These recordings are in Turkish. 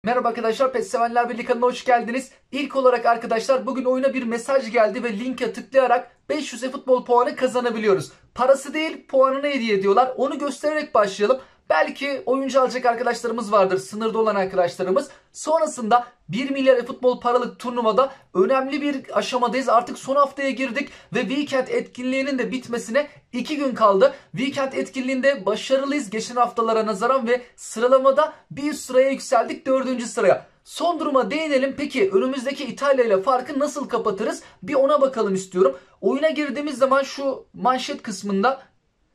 Merhaba arkadaşlar, PES Sevenler Birliği kanalına hoş geldiniz. İlk olarak arkadaşlar bugün oyuna bir mesaj geldi ve linke tıklayarak 500 futbol puanı kazanabiliyoruz. Parası değil, puanını hediye ediyorlar. Onu göstererek başlayalım. Belki oyuncu alacak arkadaşlarımız vardır, sınırda olan arkadaşlarımız. Sonrasında 1 milyar futbol paralık turnuvada önemli bir aşamadayız. Artık son haftaya girdik ve Weekend etkinliğinin de bitmesine 2 gün kaldı. Weekend etkinliğinde başarılıyız geçen haftalara nazaran ve sıralamada bir sıraya yükseldik, 4. sıraya. Son duruma değinelim. Peki önümüzdeki İtalya ile farkı nasıl kapatırız? Bir ona bakalım istiyorum. Oyuna girdiğimiz zaman şu manşet kısmında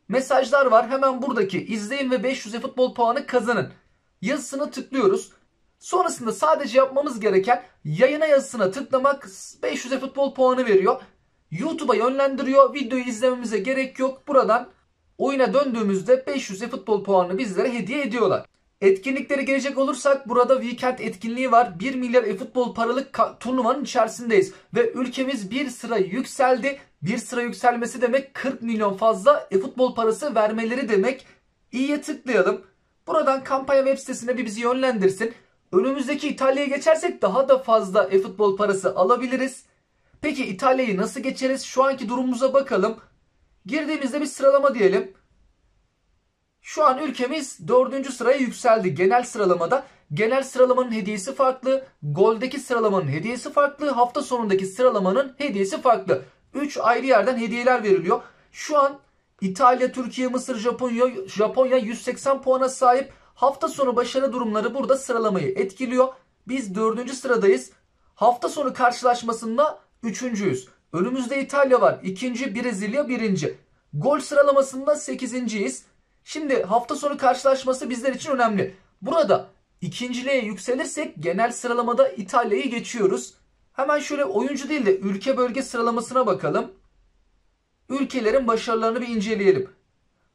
mesajlar var. Hemen buradaki izleyin ve 500 futbol puanı kazanın yazısına tıklıyoruz. Sonrasında sadece yapmamız gereken yayına yazısına tıklamak, 500 futbol puanı veriyor. YouTube'a yönlendiriyor. Videoyu izlememize gerek yok. Buradan oyuna döndüğümüzde 500 futbol puanını bizlere hediye ediyorlar. Etkinliklere gelecek olursak burada Weekend etkinliği var. 1 milyar futbol paralık turnuvanın içerisindeyiz. Ve ülkemiz bir sıra yükseldi. Bir sıra yükselmesi demek 40 milyon fazla futbol parası vermeleri demek. İyiye tıklayalım. Buradan kampanya web sitesine bir bizi yönlendirsin. Önümüzdeki İtalya'ya geçersek daha da fazla futbol parası alabiliriz. Peki İtalya'yı nasıl geçeriz? Şu anki durumumuza bakalım. Girdiğimizde bir sıralama diyelim. Şu an ülkemiz 4. sıraya yükseldi genel sıralamada. Genel sıralamanın hediyesi farklı. Goldeki sıralamanın hediyesi farklı. Hafta sonundaki sıralamanın hediyesi farklı. 3 ayrı yerden hediyeler veriliyor. Şu an İtalya, Türkiye, Mısır, Japonya 180 puana sahip. Hafta sonu başarı durumları burada sıralamayı etkiliyor. Biz 4. sıradayız. Hafta sonu karşılaşmasında 3.'yüz. Önümüzde İtalya var. 2. Brezilya 1. Gol sıralamasında 8.'yiz. Şimdi hafta sonu karşılaşması bizler için önemli. Burada ikinciliğe yükselirsek genel sıralamada İtalya'yı geçiyoruz. Hemen şöyle oyuncu değil de ülke bölge sıralamasına bakalım. Ülkelerin başarılarını bir inceleyelim.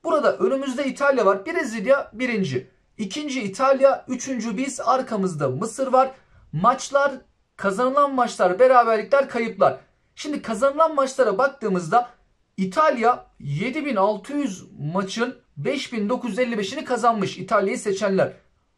Burada önümüzde İtalya var. Brezilya 1. 2. İtalya, 3. biz, arkamızda Mısır var. Maçlar, kazanılan maçlar, beraberlikler, kayıplar. Şimdi kazanılan maçlara baktığımızda İtalya 7600 maçın 5955'ini kazanmış İtalya'yı seçenler.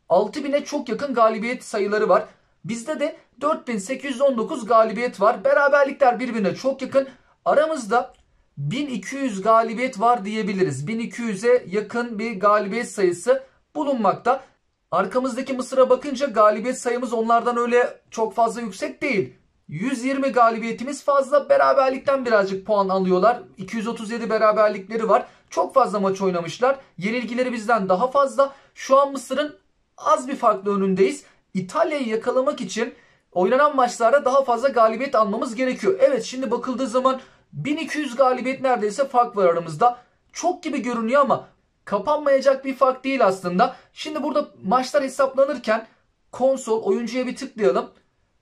6000'e çok yakın galibiyet sayıları var. Bizde de 4819 galibiyet var. Beraberlikler birbirine çok yakın. Aramızda 1200 galibiyet var diyebiliriz. 1200'e yakın bir galibiyet sayısı bulunmakta. Arkamızdaki Mısır'a bakınca galibiyet sayımız onlardan öyle çok fazla yüksek değil. 120 galibiyetimiz fazla. Beraberlikten birazcık puan alıyorlar. 237 beraberlikleri var. Çok fazla maç oynamışlar. Yenilgileri bizden daha fazla. Şu an Mısır'ın az bir farklı önündeyiz. İtalya'yı yakalamak için oynanan maçlarda daha fazla galibiyet almamız gerekiyor. Evet, şimdi bakıldığı zaman 1200 galibiyet neredeyse fark var aramızda. Çok gibi görünüyor ama kapanmayacak bir fark değil aslında. Şimdi burada maçlar hesaplanırken konsol, oyuncuya bir tıklayalım.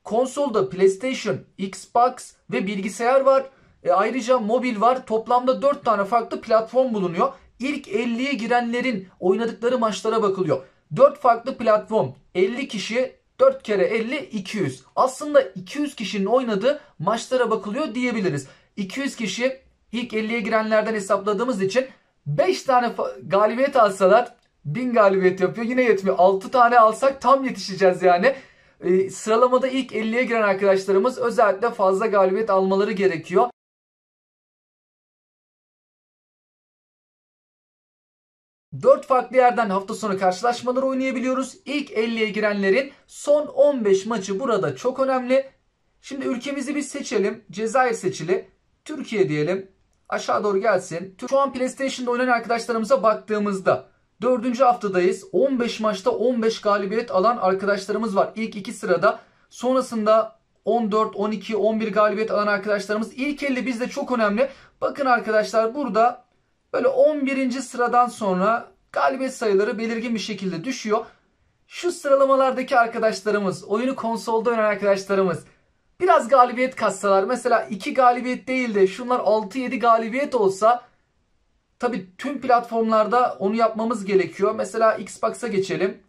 Konsolda PlayStation, Xbox ve bilgisayar var. Ayrıca mobil var. Toplamda 4 tane farklı platform bulunuyor. İlk 50'ye girenlerin oynadıkları maçlara bakılıyor. 4 farklı platform, 50 kişi, 4 kere 50, 200. Aslında 200 kişinin oynadığı maçlara bakılıyor diyebiliriz. 200 kişi ilk 50'ye girenlerden hesapladığımız için 5 tane galibiyet alsalar 1000 galibiyet yapıyor. Yine yetmiyor. 6 tane alsak tam yetişeceğiz yani. Sıralamada ilk 50'ye giren arkadaşlarımız özellikle fazla galibiyet almaları gerekiyor. Dört farklı yerden hafta sonu karşılaşmaları oynayabiliyoruz. İlk 50'ye girenlerin son 15 maçı burada çok önemli. Şimdi ülkemizi bir seçelim. Cezayir seçili. Türkiye diyelim. Aşağı doğru gelsin. Şu an PlayStation'da oynayan arkadaşlarımıza baktığımızda 4. haftadayız. 15 maçta 15 galibiyet alan arkadaşlarımız var. İlk 2 sırada. Sonrasında 14, 12, 11 galibiyet alan arkadaşlarımız. İlk 50 bizde çok önemli. Bakın arkadaşlar, burada böyle 11. sıradan sonra galibiyet sayıları belirgin bir şekilde düşüyor. Şu sıralamalardaki arkadaşlarımız, oyunu konsolda oynayan arkadaşlarımız biraz galibiyet kassalar, mesela 2 galibiyet değil de şunlar 6-7 galibiyet olsa, tabi tüm platformlarda onu yapmamız gerekiyor. Mesela Xbox'a geçelim.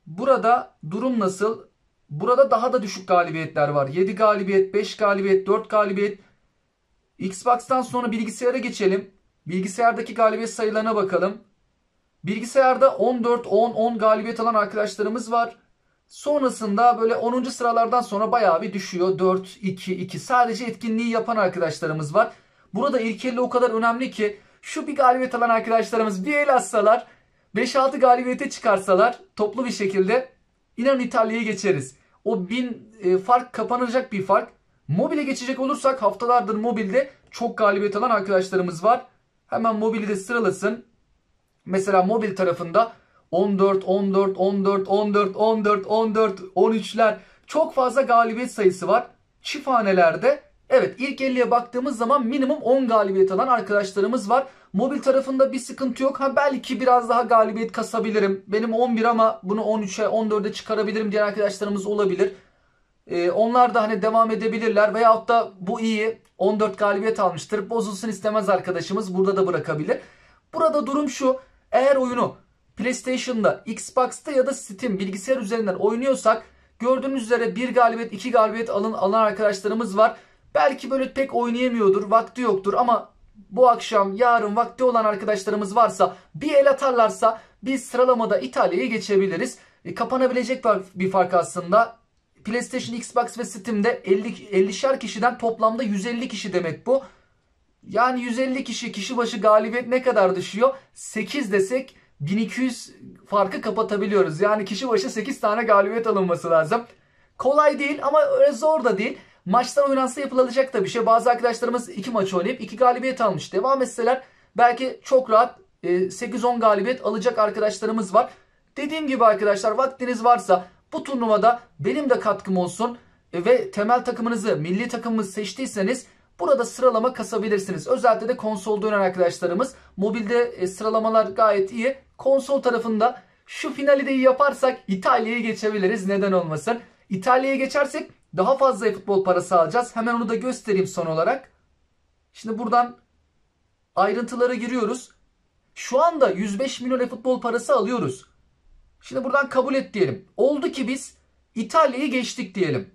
Burada durum nasıl? Burada daha da düşük galibiyetler var. 7 galibiyet, 5 galibiyet, 4 galibiyet. Xbox'tan sonra bilgisayara geçelim. Bilgisayardaki galibiyet sayılarına bakalım. Bilgisayarda 14, 10, 10 galibiyet alan arkadaşlarımız var. Sonrasında böyle 10. sıralardan sonra bayağı bir düşüyor. 4, 2, 2. Sadece etkinliği yapan arkadaşlarımız var. Burada ilk 50 o kadar önemli ki şu bir galibiyet alan arkadaşlarımız bir el atsalar, 5-6 galibiyete çıkarsalar toplu bir şekilde İnanın İtalya'yı geçeriz. O 1000 fark kapanacak bir fark. Mobil'e geçecek olursak haftalardır Mobil'de çok galibiyet alan arkadaşlarımız var. Hemen Mobil'i de sıralasın. Mesela Mobil tarafında 14, 14, 14, 14, 14, 14, 13'ler çok fazla galibiyet sayısı var. Çift hanelerde. Evet, ilk 50'ye baktığımız zaman minimum 10 galibiyet alan arkadaşlarımız var. Mobil tarafında bir sıkıntı yok. Belki biraz daha galibiyet kasabilirim. Benim 11 ama bunu 13'e 14'e çıkarabilirim diyen arkadaşlarımız olabilir. Onlar da hani devam edebilirler. Veyahut da bu iyi 14 galibiyet almıştır, bozulsun istemez arkadaşımız burada da bırakabilir. Burada durum şu: eğer oyunu PlayStation'da, Xbox'ta ya da Steam bilgisayar üzerinden oynuyorsak gördüğünüz üzere 1 galibiyet 2 galibiyet alan arkadaşlarımız var. Belki böyle pek oynayamıyordur, vakti yoktur ama bu akşam yarın vakti olan arkadaşlarımız varsa bir el atarlarsa biz sıralamada İtalya'yı geçebiliriz. Kapanabilecek bir fark aslında. PlayStation, Xbox ve Steam'de 50'şer kişiden toplamda 150 kişi demek bu. Yani 150 kişi başı galibiyet ne kadar düşüyor? 8 desek 1200 farkı kapatabiliyoruz. Yani kişi başı 8 tane galibiyet alınması lazım. Kolay değil ama öyle zor da değil. Maçtan oynansa yapılacak da bir şey. Bazı arkadaşlarımız 2 maç oynayıp 2 galibiyet almış. Devam etseler belki çok rahat 8-10 galibiyet alacak arkadaşlarımız var. Dediğim gibi arkadaşlar, vaktiniz varsa bu turnuvada benim de katkım olsun ve temel takımınızı, milli takımımızı seçtiyseniz burada sıralama kasabilirsiniz. Özellikle de konsolda oynayan arkadaşlarımız. Mobilde sıralamalar gayet iyi. Konsol tarafında şu finali de iyi yaparsak İtalya'yı geçebiliriz. Neden olmasın? İtalya'ya geçersek daha fazla futbol parası alacağız. Hemen onu da göstereyim son olarak. Şimdi buradan ayrıntılara giriyoruz. Şu anda 105 milyon futbol parası alıyoruz. Şimdi buradan kabul et diyelim. Oldu ki biz İtalya'yı geçtik diyelim.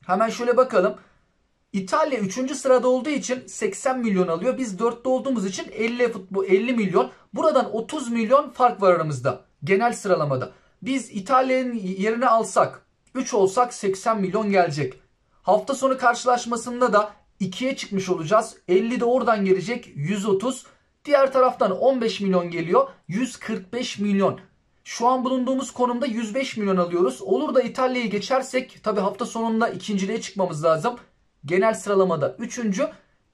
Hemen şöyle bakalım. İtalya 3. sırada olduğu için 80 milyon alıyor. Biz 4'te olduğumuz için 50 milyon. Buradan 30 milyon fark var aramızda. Genel sıralamada. Biz İtalya'nın yerine alsak, 3 olsak 80 milyon gelecek. Hafta sonu karşılaşmasında da 2'ye çıkmış olacağız. 50 de oradan gelecek, 130. Diğer taraftan 15 milyon geliyor. 145 milyon. Şu an bulunduğumuz konumda 105 milyon alıyoruz. Olur da İtalya'yı geçersek tabi hafta sonunda ikinciliğe çıkmamız lazım. Genel sıralamada 3.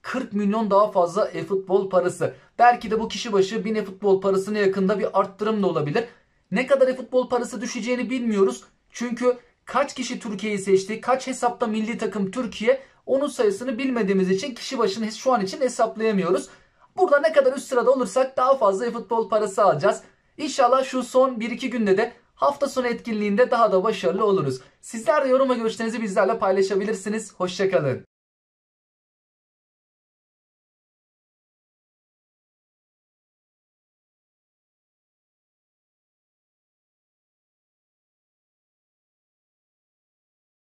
40 milyon daha fazla e-futbol parası. Belki de bu kişi başı 1000 e-futbol parasına yakında bir arttırım da olabilir. Ne kadar e-futbol parası düşeceğini bilmiyoruz. Çünkü kaç kişi Türkiye'yi seçti, kaç hesapta milli takım Türkiye, onun sayısını bilmediğimiz için kişi başını şu an için hesaplayamıyoruz. Burada ne kadar üst sırada olursak daha fazla e-futbol parası alacağız. İnşallah şu son 1-2 günde de hafta sonu etkinliğinde daha da başarılı oluruz. Sizler de yoruma görüşlerinizi bizlerle paylaşabilirsiniz. Hoşça kalın.